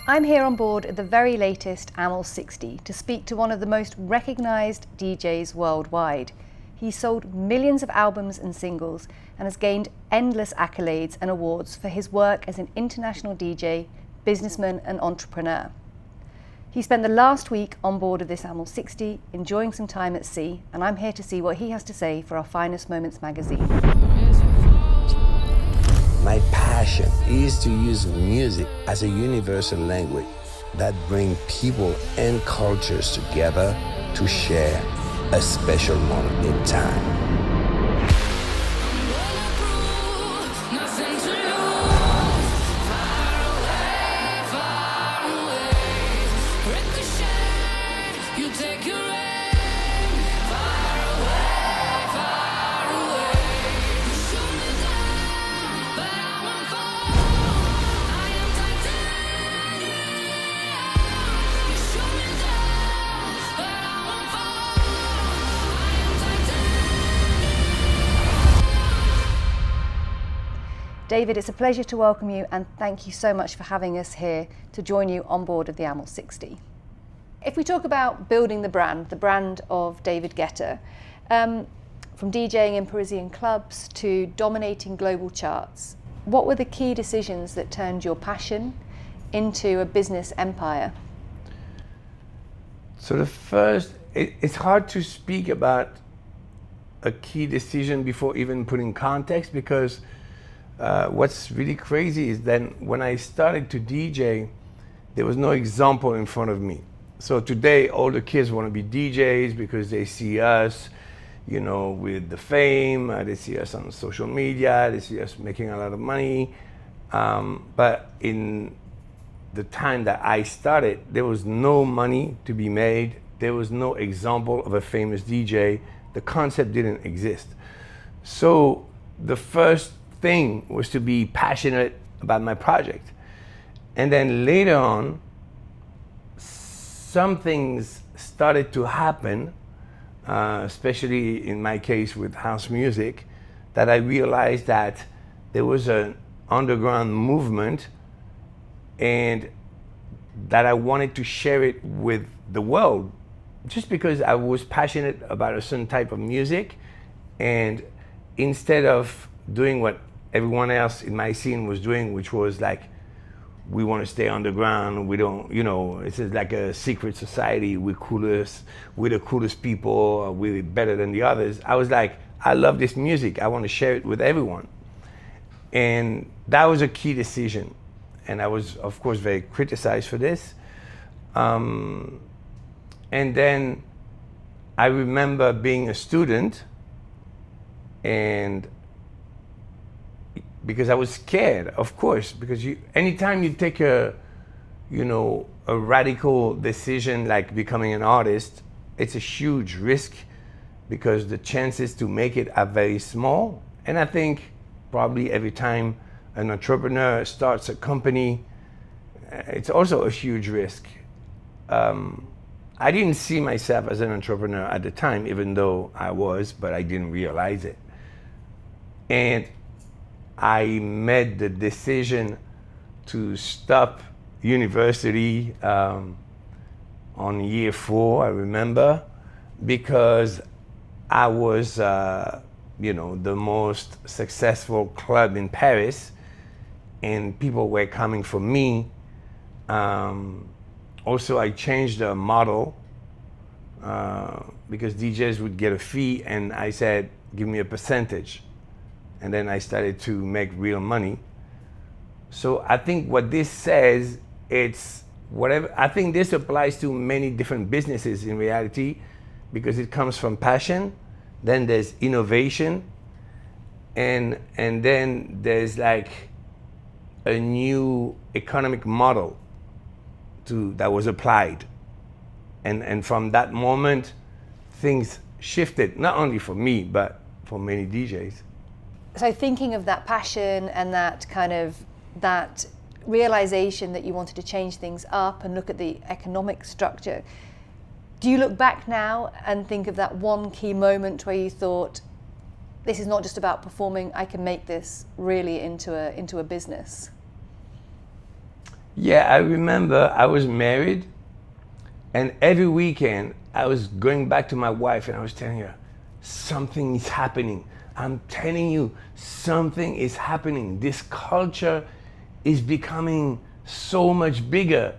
I'm here on board at the very latest AML 60 to speak to one of the most recognised DJs worldwide. He's sold millions of albums and singles and has gained endless accolades and awards for his work as an international DJ, businessman and entrepreneur. He spent the last week on board of this AML 60 enjoying some time at sea, and I'm here to see what he has to say for our Finest Moments magazine. My passion is to use music as a universal language that brings people and cultures together to share a special moment in time. David, it's a pleasure to welcome you and thank you so much for having us here to join you on board of the AML 60. If we talk about building the brand of David Guetta, from DJing in Parisian clubs to dominating global charts, what were the key decisions that turned your passion into a business empire? So the first, it's hard to speak about a key decision before even putting context, because what's really crazy is then when I started to DJ, there was no example in front of me. So today, all the kids want to be DJs because they see us, you know, with the fame, they see us on social media, they see us making a lot of money. But in the time that I started, there was no money to be made. There was no example of a famous DJ. The concept didn't exist. So the first thing was to be passionate about my project. And then later on, some things started to happen, especially in my case with house music, that I realized that there was an underground movement and that I wanted to share it with the world, just because I was passionate about a certain type of music. And instead of doing what everyone else in my scene was doing, which was like, we want to stay underground, we don't, you know, it's like a secret society, we're the coolest people, we're better than the others. I was like, I love this music, I want to share it with everyone. And that was a key decision. And I was, of course, very criticized for this. And then I remember being a student, and because I was scared, of course, because anytime you take a radical decision like becoming an artist, it's a huge risk because the chances to make it are very small. And I think probably every time an entrepreneur starts a company, it's also a huge risk. I didn't see myself as an entrepreneur at the time, even though I was, but I didn't realize it. And I made the decision to stop university on year 4, I remember, because I was, the most successful club in Paris, and people were coming for me. Also, I changed the model because DJs would get a fee, and I said, give me a percentage. And then I started to make real money. So I think what this says, it's whatever, I think this applies to many different businesses in reality, because it comes from passion, then there's innovation, and then there's like a new economic model that was applied. And from that moment, things shifted, not only for me, but for many DJs. So thinking of that passion and that realization that you wanted to change things up and look at the economic structure, do you look back now and think of that one key moment where you thought, this is not just about performing, I can make this really into a business? Yeah, I remember I was married, and every weekend I was going back to my wife and I was telling her, something is happening. I'm telling you, something is happening. This culture is becoming so much bigger.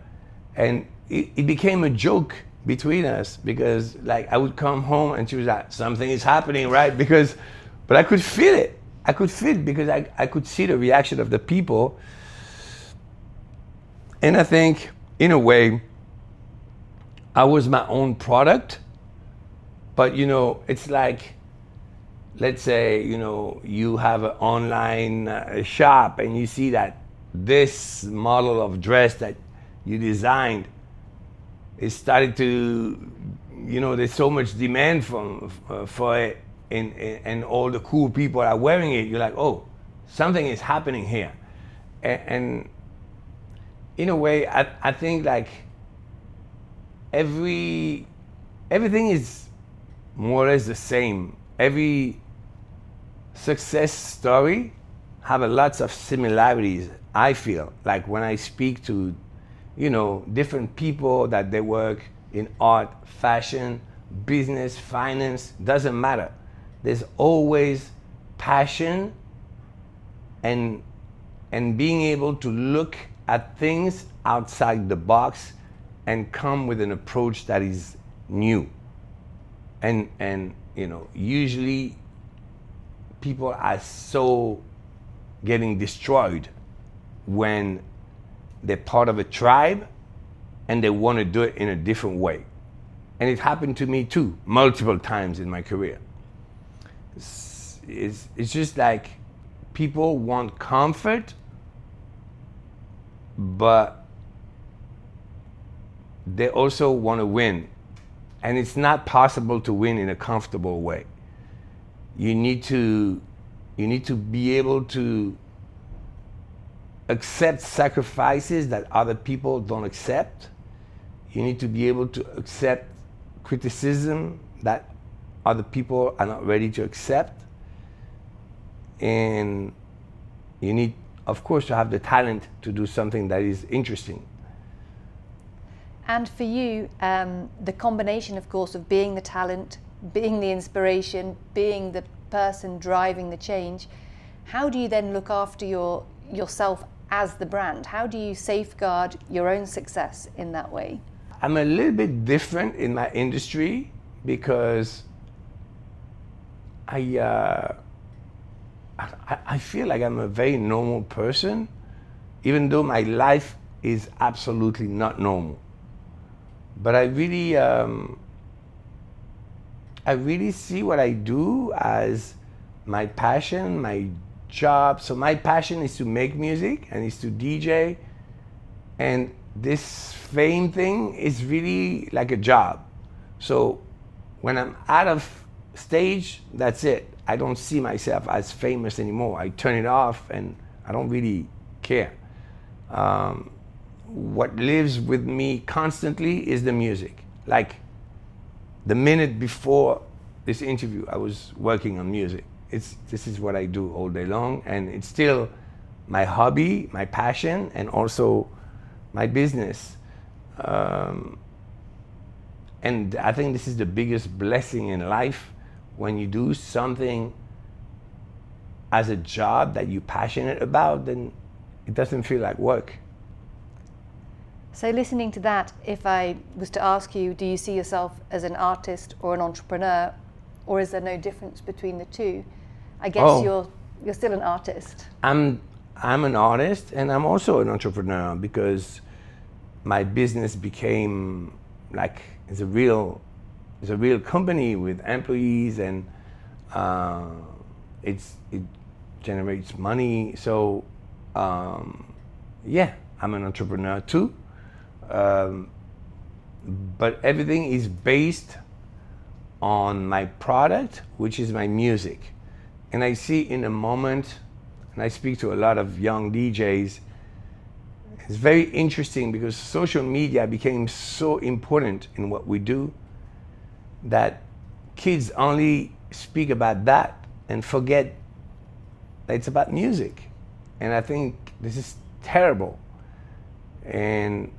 And it became a joke between us, because like I would come home and she was like, something is happening, right? But I could feel it. I could feel it because I could see the reaction of the people. And I think, in a way, I was my own product. But, you know, it's like, let's say, you know, you have an online shop and you see that this model of dress that you designed is starting to, you know, there's so much demand for it, and all the cool people are wearing it. You're like, oh, something is happening here. And in a way, I think like everything is more or less the same. Every success story have lots of similarities, I feel. Like when I speak to, you know, different people that they work in art, fashion, business, finance, doesn't matter. There's always passion and being able to look at things outside the box and come with an approach that is new. And you know, usually people are so getting destroyed when they're part of a tribe and they want to do it in a different way. And it happened to me too, multiple times in my career. It's just like people want comfort, but they also want to win. And it's not possible to win in a comfortable way. You need to be able to accept sacrifices that other people don't accept. You need to be able to accept criticism that other people are not ready to accept. And you need, of course, to have the talent to do something that is interesting. And for you, the combination, of course, of being the talent, being the inspiration, being the person driving the change, how do you then look after yourself as the brand? How do you safeguard your own success in that way? I'm a little bit different in my industry because I feel like I'm a very normal person, even though my life is absolutely not normal. But I really see what I do as my passion, my job. So my passion is to make music and is to DJ. And this fame thing is really like a job. So when I'm out of stage, that's it. I don't see myself as famous anymore. I turn it off and I don't really care. What lives with me constantly is the music. Like the minute before this interview, I was working on music. This is what I do all day long, and it's still my hobby, my passion, and also my business. And I think this is the biggest blessing in life, when you do something as a job that you're passionate about, then it doesn't feel like work. So listening to that, if I was to ask you, do you see yourself as an artist or an entrepreneur, or is there no difference between the two? I guess you're still an artist. I'm an artist, and I'm also an entrepreneur, because my business became like it's a real company with employees, and it generates money. So yeah, I'm an entrepreneur too. But everything is based on my product, which is my music. And I see in a moment, and I speak to a lot of young DJs, it's very interesting because social media became so important in what we do that kids only speak about that and forget that it's about music. And I think this is terrible. And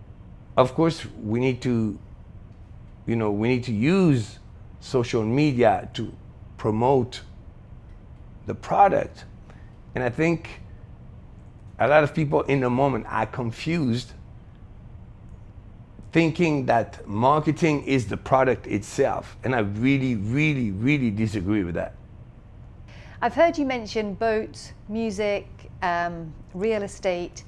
of course, we need to use social media to promote the product. And I think a lot of people in the moment are confused, thinking that marketing is the product itself. And I really, really, really disagree with that. I've heard you mention boats, music, real estate.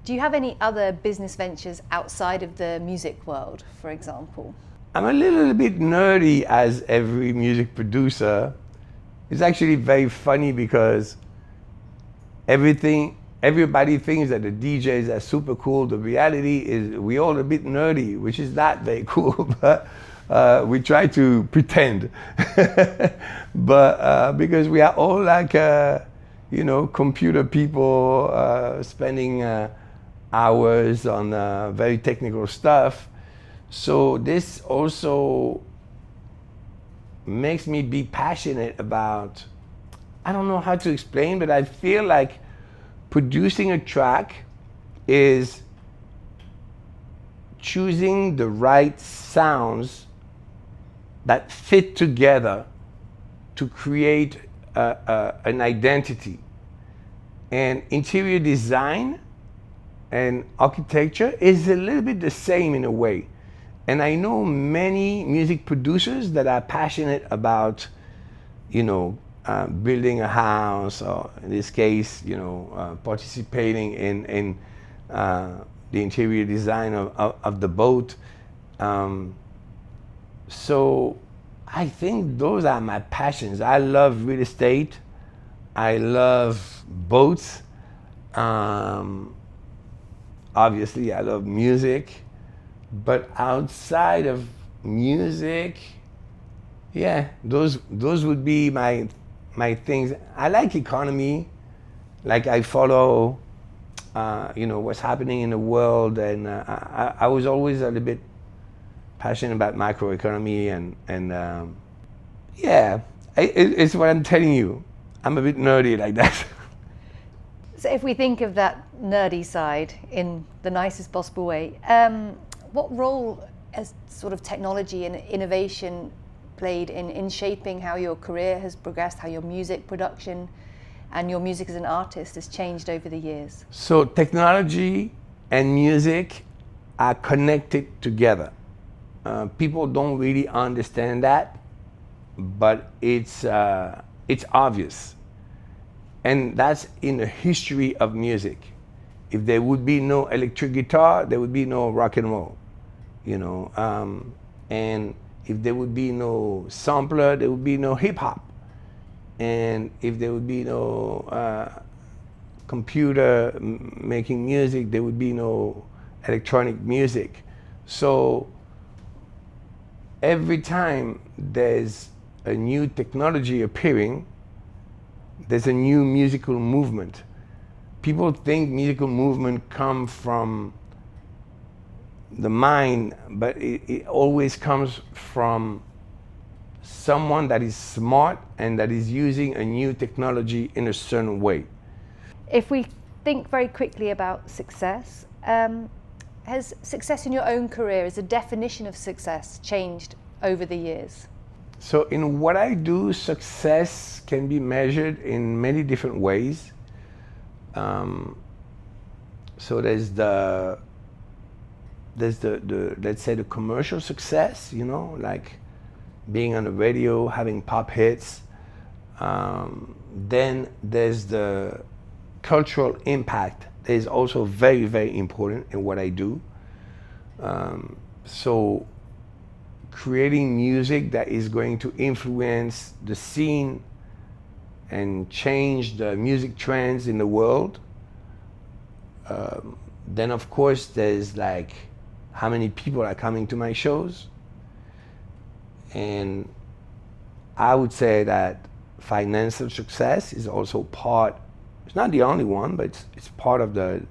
Do you have any other business ventures outside of the music world, for example? I'm a little bit nerdy, as every music producer. It's actually very funny because everybody thinks that the DJs are super cool. The reality is we're all a bit nerdy, which is not very cool, but we try to pretend. But because we are all like, computer people spending hours on very technical stuff. So this also makes me be passionate about, I don't know how to explain, but I feel like producing a track is choosing the right sounds that fit together to create an identity. And interior design and architecture is a little bit the same in a way. And I know many music producers that are passionate about, building a house, or in this case, participating in the interior design of the boat. So I think those are my passions. I love real estate. I love boats. Obviously, I love music. But outside of music, yeah, those would be my things. I like economy, like I follow, what's happening in the world, and I was always a little bit passionate about microeconomy, and yeah, it's what I'm telling you. I'm a bit nerdy like that. So if we think of that nerdy side in the nicest possible way, what role has sort of technology and innovation played in shaping how your career has progressed, how your music production and your music as an artist has changed over the years? So technology and music are connected together. People don't really understand that, but it's obvious. And that's in the history of music. If there would be no electric guitar, there would be no rock and roll, and if there would be no sampler, there would be no hip hop. And if there would be no computer making music, there would be no electronic music. So every time there's a new technology appearing, there's a new musical movement. People think musical movement come from the mind, but it always comes from someone that is smart and that is using a new technology in a certain way. If we think very quickly about success, has success in your own career, has the definition of success changed over the years? So in what I do, success can be measured in many different ways. So there's the let's say the commercial success, like being on the radio, having pop hits. Then there's the cultural impact that is also very, very important in what I do. So creating music that is going to influence the scene and change the music trends in the world. Then of course there's like how many people are coming to my shows. And I would say that financial success is also part, it's not the only one, but it's part of the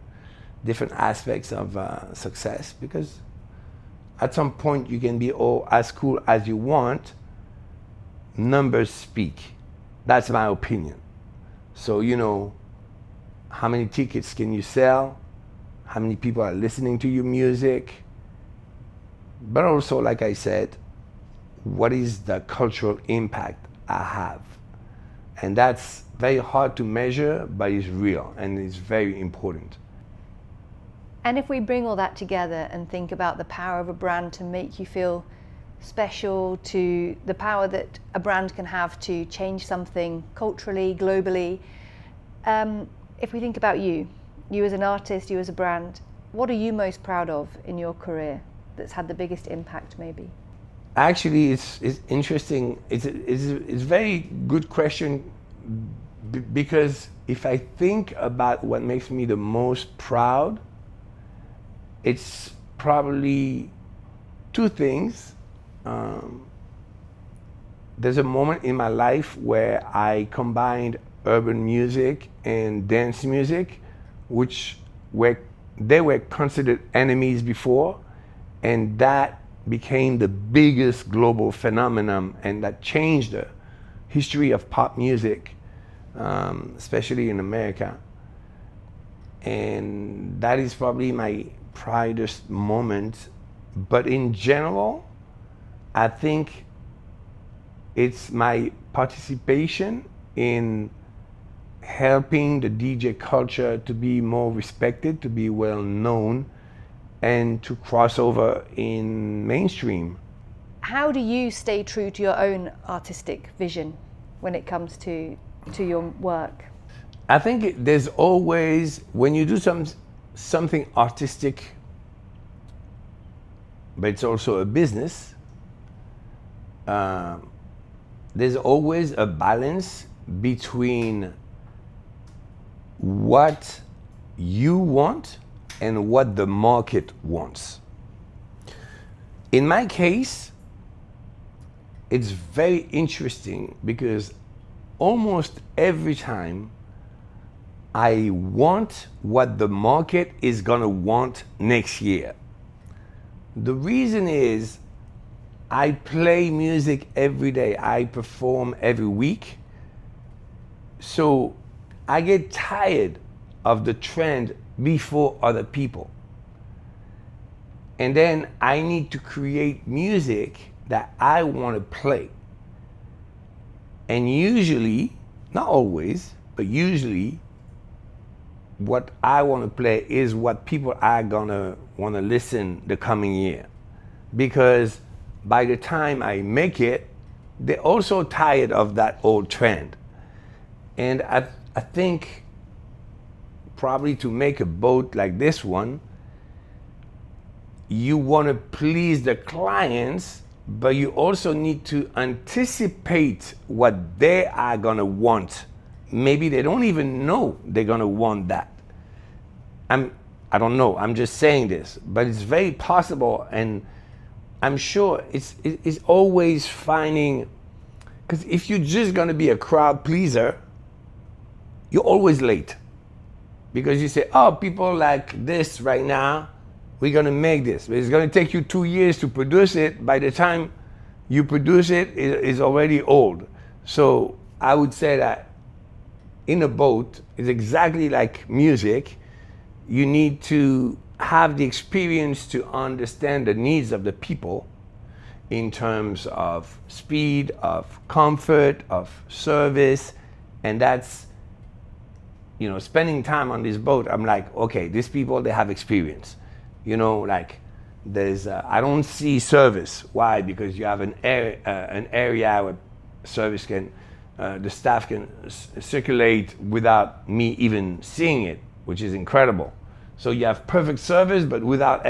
different aspects of success, because at some point you can be as cool as you want. Numbers speak. That's my opinion. So, how many tickets can you sell? how many people are listening to your music, but also, like I said, what is the cultural impact I have? And that's very hard to measure, but it's real and it's very important. And if we bring all that together and think about the power of a brand to make you feel special, to the power that a brand can have to change something culturally, globally, if we think about you as an artist, you as a brand, what are you most proud of in your career that's had the biggest impact maybe? Actually, it's interesting. It's a very good question because if I think about what makes me the most proud, it's probably two things. There's a moment in my life where I combined urban music and dance music, which they were considered enemies before, and that became the biggest global phenomenon, and that changed the history of pop music, especially in America. And that is probably my proudest moment. But in general, I think it's my participation in helping the DJ culture to be more respected, to be well known, and to cross over in mainstream. How do you stay true to your own artistic vision when it comes to your work? I think there's always, when you do something artistic, but it's also a business, there's always a balance between what you want and what the market wants. In my case, it's very interesting because almost every time I want what the market is gonna want next year. The reason is I play music every day, I perform every week, so I get tired of the trend before other people. And then I need to create music that I want to play. And usually, not always, but usually, what I want to play is what people are gonna want to listen the coming year. Because by the time I make it, they're also tired of that old trend. And I think probably to make a boat like this one, you want to please the clients, but you also need to anticipate what they are gonna want. Maybe they don't even know they're gonna want that. I don't know, I'm just saying this, but it's very possible, and I'm sure it's always finding, because if you're just gonna be a crowd pleaser, you're always late. Because you say, oh, people like this right now, we're gonna make this. But it's gonna take you 2 years to produce it. By the time you produce it, it's already old. So I would say that in a boat, it's exactly like music. You need to have the experience to understand the needs of the people in terms of speed, of comfort, of service, and that's, you know, spending time on this boat, I'm like, okay, these people, they have experience. You know, like there's, I don't see service. Why? Because you have an area where service can, the staff can circulate without me even seeing it, which is incredible. So you have perfect service, but without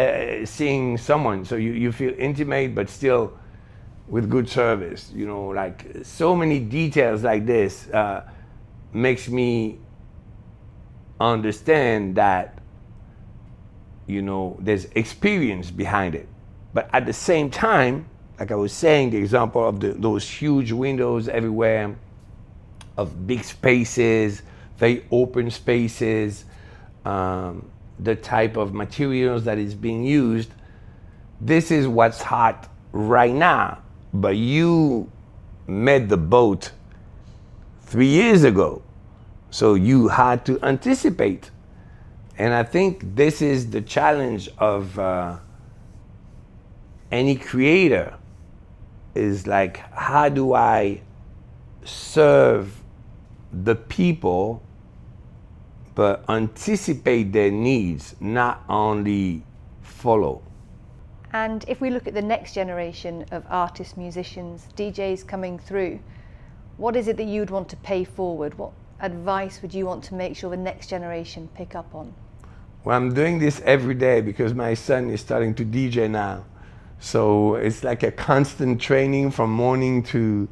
seeing someone. So you feel intimate, but still with good service. You know, like so many details like this makes me understand that, you know, there's experience behind it. But at the same time, like I was saying, the example of those huge windows everywhere, of big spaces, very open spaces, the type of materials that is being used, this is what's hot right now. But you made the boat 3 years ago, so you had to anticipate. And I think this is the challenge of any creator, is like, how do I serve the people but anticipate their needs, not only follow. And if we look at the next generation of artists, musicians, DJs coming through, what is it that you'd want to pay forward? What advice would you want to make sure the next generation pick up on? Well, I'm doing this every day because my son is starting to DJ now. So it's like a constant training from morning to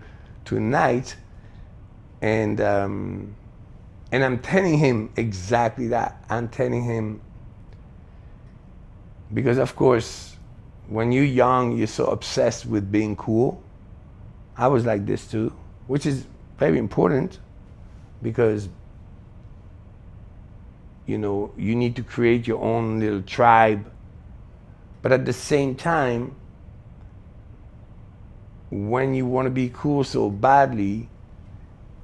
night. And I'm telling him exactly that. I'm telling him, because of course, when you're young, you're so obsessed with being cool. I was like this too, which is very important, because you know, you need to create your own little tribe. But at the same time, when you want to be cool so badly,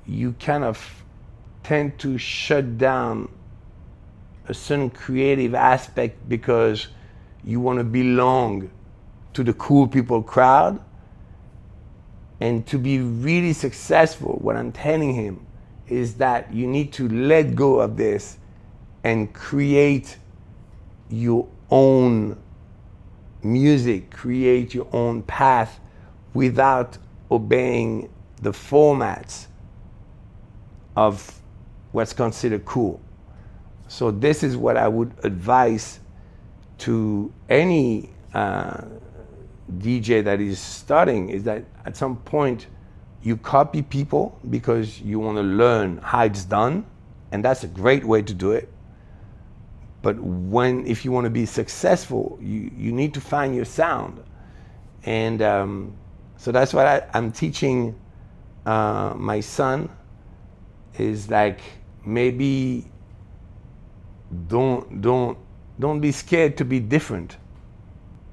you kind of tend to shut down a certain creative aspect because you want to belong to the cool people crowd. And to be really successful, what I'm telling him is that you need to let go of this and create your own music, create your own path without obeying the formats of what's considered cool. So this is what I would advise to any DJ that is starting, is that at some point you copy people because you want to learn how it's done, and that's a great way to do it. But if you want to be successful, you need to find your sound. And so that's what I'm teaching my son, is like, maybe don't be scared to be different.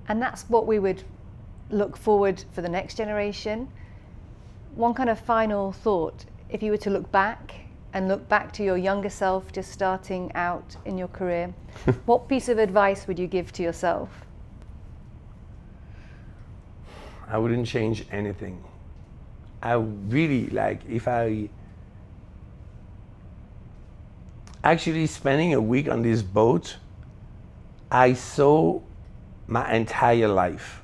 And that's what we would look forward for the next generation. One kind of final thought, if you were to look back to your younger self just starting out in your career, what piece of advice would you give to yourself? I wouldn't change anything. I really, like, if I actually spending a week on this boat, I saw my entire life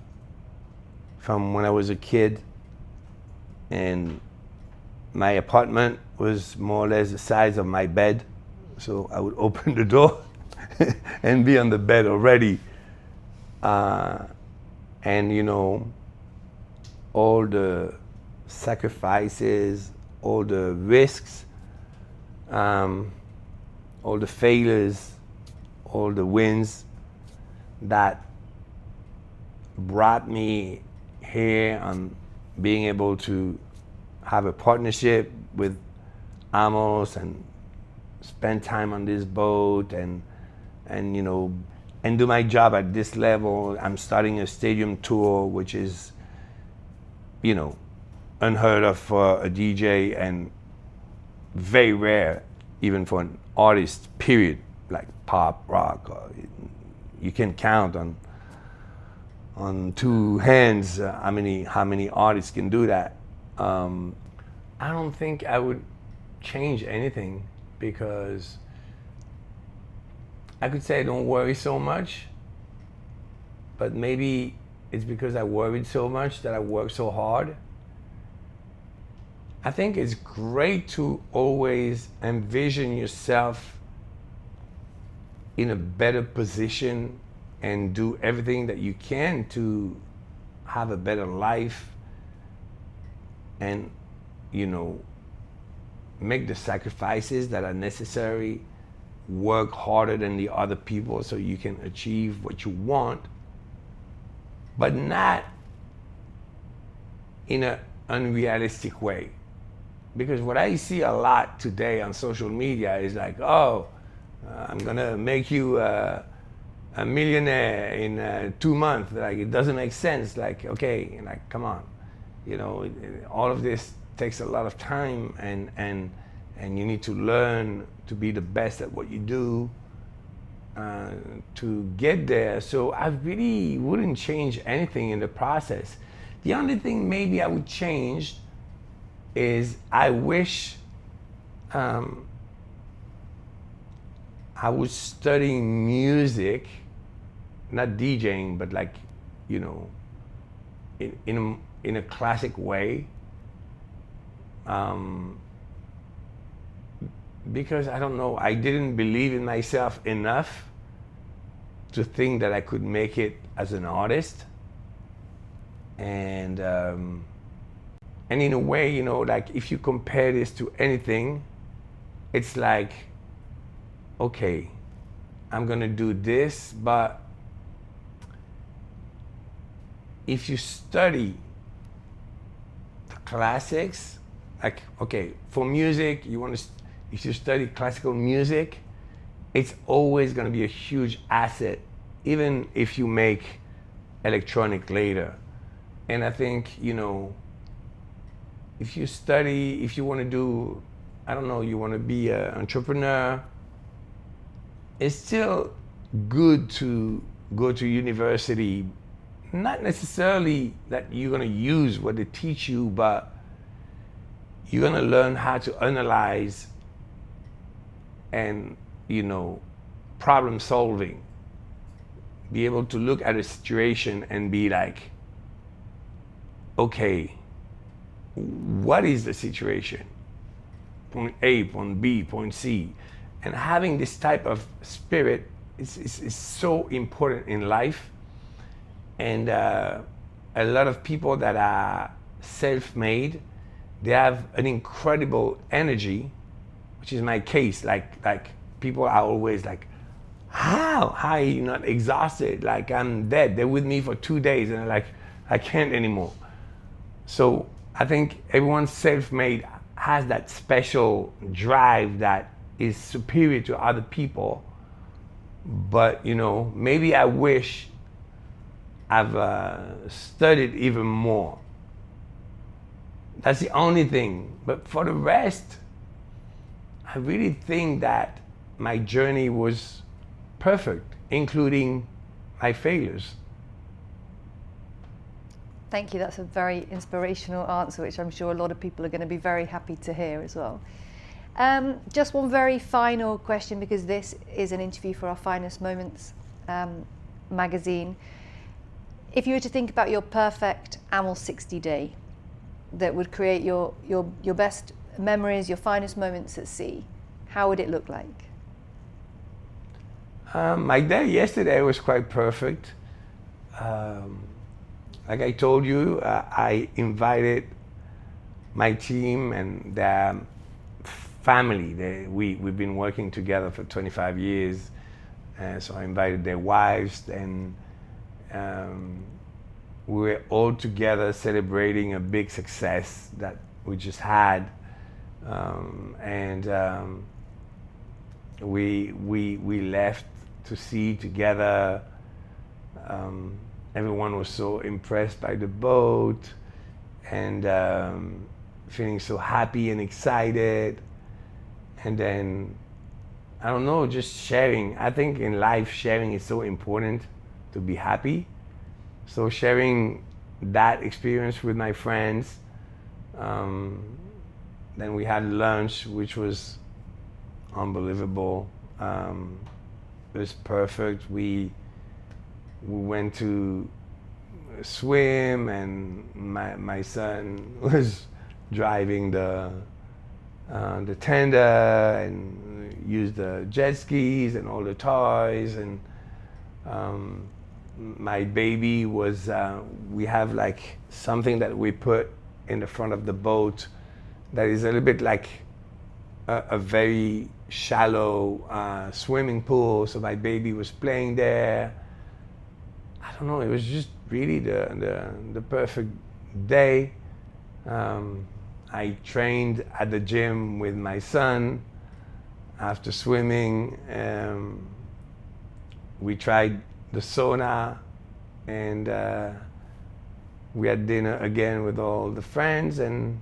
from when I was a kid, and my apartment was more or less the size of my bed. So I would open the door and be on the bed already. And you know, all the sacrifices, all the risks, all the failures, all the wins that brought me here, on being able to have a partnership with Amos and spend time on this boat, and you know, and do my job at this level. I'm starting a stadium tour, which is, you know, unheard of for a DJ and very rare even for an artist, period, like pop, rock. You can count on two hands how many artists can do that. I don't think I would change anything, because I could say I don't worry so much, but maybe it's because I worried so much that I worked so hard. I think it's great to always envision yourself in a better position and do everything that you can to have a better life, and, you know, make the sacrifices that are necessary, work harder than the other people so you can achieve what you want, but not in an unrealistic way. Because what I see a lot today on social media is like, oh, I'm gonna make you a millionaire in 2 months. Like, it doesn't make sense. Like, okay, like, come on. You know, all of this takes a lot of time, and you need to learn to be the best at what you do. to get there. So I really wouldn't change anything in the process. The only thing maybe I would change is I wish I was studying music, not DJing, but like, you know, in a classic way. Because I don't know, I didn't believe in myself enough to think that I could make it as an artist. And in a way, you know, like if you compare this to anything, it's like, okay, I'm gonna do this, but if you study the classics, like, okay, for music, if you study classical music, it's always going to be a huge asset, even if you make electronic later. And I think, you know, if you study, if you want to do, I don't know, you want to be an entrepreneur, it's still good to go to university. Not necessarily that you're going to use what they teach you, but you're going to learn how to analyze and, you know, problem solving. Be able to look at a situation and be like, okay, what is the situation? Point A, point B, point C. And having this type of spirit is so important in life. And a lot of people that are self-made, they have an incredible energy, which is my case. Like people are always like, how are you not exhausted? Like I'm dead. They're with me for 2 days and they're like, I can't anymore. So I think everyone self-made has that special drive that is superior to other people. But, you know, maybe I wish I've studied even more. That's the only thing. But for the rest, I really think that my journey was perfect, including my failures. Thank you. That's a very inspirational answer, which I'm sure a lot of people are going to be very happy to hear as well. Just one very final question, because this is an interview for our Finest Moments magazine. If you were to think about your perfect AML 60 day that would create your best memories, your finest moments at sea, how would it look like? My day yesterday was quite perfect. Like I told you, I invited my team and their family. We've been working together for 25 years. So I invited their wives, and we were all together celebrating a big success that we just had. We left to sea together. Everyone was so impressed by the boat and feeling so happy and excited. And then, I don't know, just sharing. I think in life, sharing is so important to be happy. So sharing that experience with my friends. Then we had lunch, which was unbelievable. It was perfect. We went to swim, and my son was driving the tender and used the jet skis and all the toys. And my baby was, we have like something that we put in the front of the boat that is a little bit like a very shallow swimming pool. So my baby was playing there. I don't know, it was just really the perfect day. I trained at the gym with my son after swimming. We tried the sauna, and we had dinner again with all the friends, and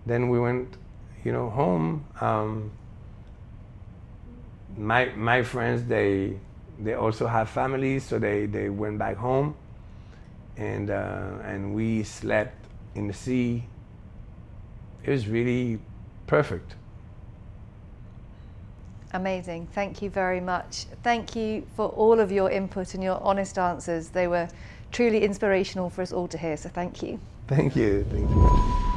then we went, home. My friends, they they also have families, so they went back home, and we slept in the sea. It was really perfect. Amazing. Thank you very much. Thank you for all of your input and your honest answers. They were truly inspirational for us all to hear, so thank you. Thank you. Thank you.